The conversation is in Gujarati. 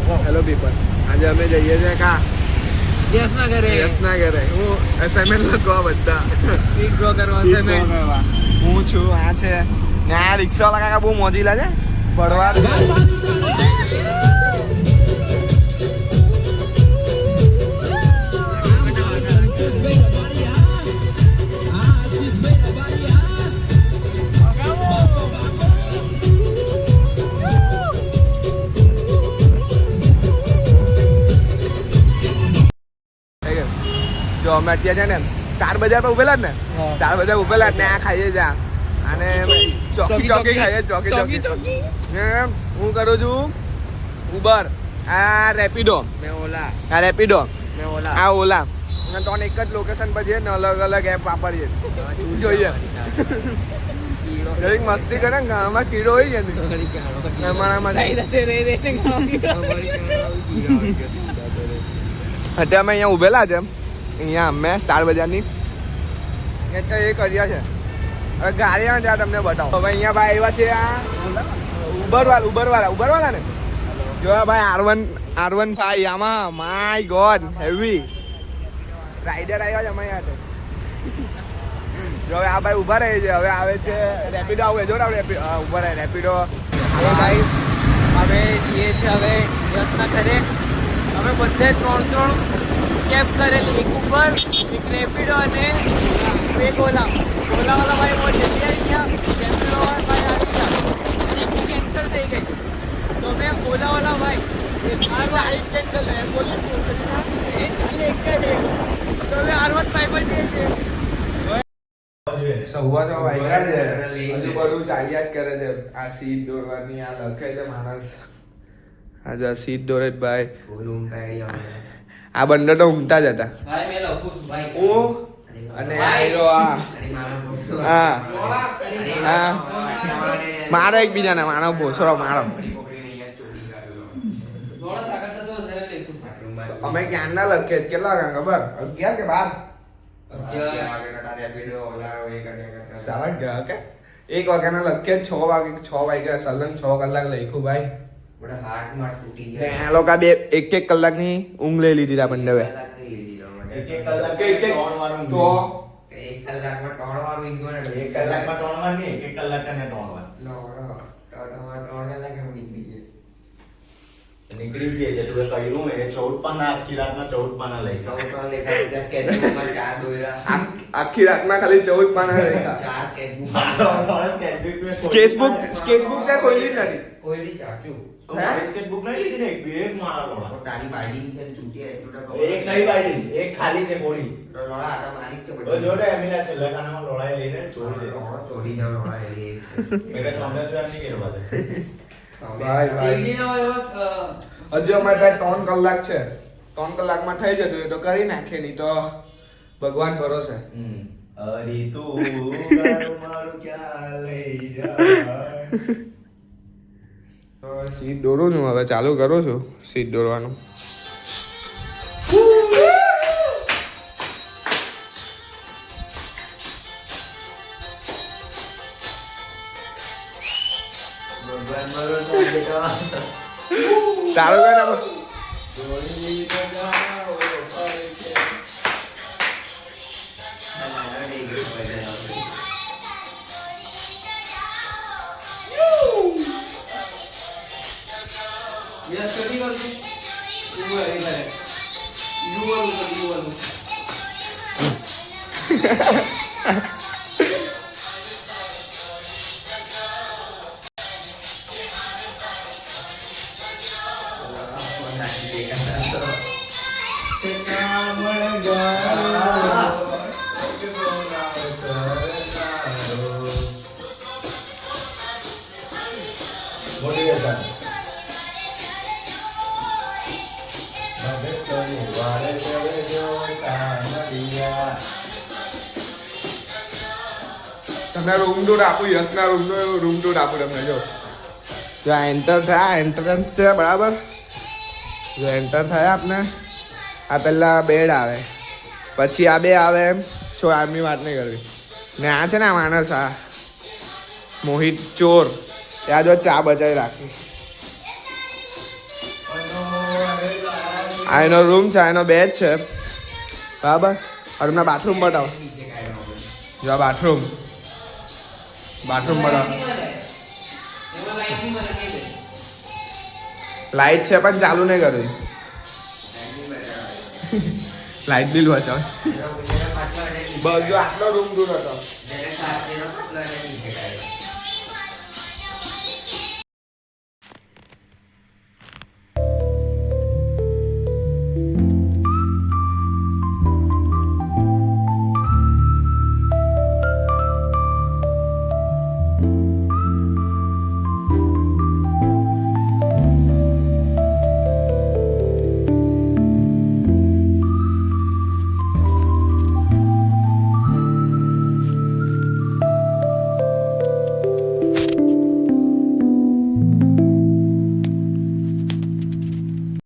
હેલો પીપલ, આજે અમે જઈએ છીએ કા યશના ઘરે. હું અસાઇનમેન્ટ લખવા બધા સીટ ડ્રો કરવા અસાઇનમેન્ટ. હું છું આ છે ને આ રિક્ષાવાળા કાકા બહુ મોજીલા છે. ભરવાડ જો અમે અત્યારે છે ને 4 બજાર પર ઉભેલા જ ને, 4 બજાર ઉભેલા ને આ ખાઈએ જા અને ચોકી ખાઈએ ચોકી. ને હું કરું છું ઉબર, આ રેપિડો, આ રેપિડો, આ ઓલા અને ત્રણ એક જ લોકેશન પર જઈએ ને અલગ અલગ એપ વાપરીએ જોઈએ. દરેક મસ્તી કરે ને આમાં કીડો હોય છે ને અત્યારે અમે અહીંયા ઉભેલા છે અહીંયા અમે સ્ટાર બજારની એટલે એ કર્યા છે. હવે ગાડી ત્યાં તમને બતાવો. હવે અહીંયા ભાઈ આવ્યા છે આ ઉબરવાળા ને જો ભાઈ R15 આમાં માય ગોડ હેવી રાઈડર આવ્યા છે અમે અહીંયા. જો હવે આ ભાઈ ઉભા રહે છે. હવે આવે છે રેપિડો, આવું જોડાવ ઉભા રહે રેપિડો. હેલો ગાઈસ, અમે જઈએ છીએ હવે યશના ઘરે. અમે બધે 3 કેબ કરેલી, એક ઉબર, એક રેપિડો અને એક ઓલાવાળા ભાઈ બહુ જલ્દી આવી ગયા, રેપિડોવાળા ભાઈ આવી ગયા અને એકની કેન્સલ થઈ ગઈ. તો મેં ઓલાવાળા ભાઈ કેન્સલ એ ચાલે એક જ તો હવે R15 પર જઈએ છીએ. સવા તો વાગ્યા છે, હજુ બધું ચાલ્યા જ કરે છે. આ સીટ દોરવાની આ લખે છે માણસ. આ જો સીટ દોરે ભાઈ. આ બંને તો ઊંઘતા જ હતા. ભાઈ મેં લખું છું ભાઈ. હું અને હા મારો એકબીજાને મારો ભોસરો મારો. અમે ક્યાંના લખીએ કેટલા વાગ્યા ખબર? 11 કે 12? સાવા ગયા કે 1 વાગ્યાના લખીએ 6 વાગ્યા સલંગ 6 કલાક લખ્યું ભાઈ. આ લોકો બે 1 કલાકની ઊંઘ લઈ લીધી આ બંને. 1 કલાકમાં 3 નીકળી ગઈ છે. તું કહ્યું એ 14 પાના આખી રાતમાં 14 પાના લઈ આખી રાતમાં ખાલી 14 પાના લખ્યા. સ્કેચબુક ત્યાં ખોલી નથી. સ્કેચબુક નહીં લીધી ને એક મારા લોડા તારી બાઇડિંગ છે ચૂંટી એટલું તો એક નહીં બાઈડિંગ, એક ખાલી છે કોડી લોડા આટા મારી છે તો જોડે એમિના છેલ્લા કાનામાં લોડાએ લઈને છોડી દે. ચોરી જાવ લોડા એ મેં સાંભળ્યા છે એમ નહીં કેરવા છે ભાઈ હજુ અમારે ત્યાં 3 કલાક છે. 3 કલાકમાં થઈ જતું એ તો કરી નાખે, નહીં તો ભગવાન ભરોસે. હરી તું મારું ક્યાં લઈ જાય. સીટ દોરું છું, હવે ચાલુ કરું છું સીટ દોરવાનું. ચાલુ કર યસ કરી કરજો યુ એ કરે યુ તમને રૂમ ટૂર આપું, યશના રૂમ ટૂર આપું તમને. જો એન્ટર થયા, એન્ટ્રન્સ છે બરાબર. જો એન્ટર થયા આપને આ પહેલાં બેડ આવે, પછી આ બે આવે એમ છો. આમની વાત નહીં કરવી ને. આ છે ને આ માણસ, આ મોહિત ચોર, ત્યાં જો ચા બચાવી રાખી. આ એનો રૂમ છે, આ એનો બેડ છે, બરાબર. રૂમના બાથરૂમ બતાવો. જો બાથરૂમ બતાવો. લાઈટ છે પણ ચાલુ નહીં કર્યું. લાઈટ બિલ બચાવ. બસ જો આટલો રૂમ દૂર હતો.